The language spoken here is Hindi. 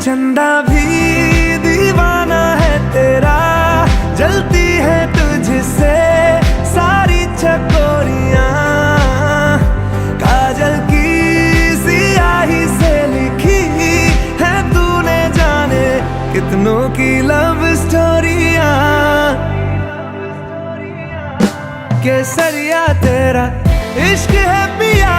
चंदा भी दीवाना है तेरा, जलती है तुझसे सारी चकोरियां। काजल की सियाही से लिखी है तूने जाने कितनों की लव स्टोरियां। केसरिया तेरा इश्क है पिया,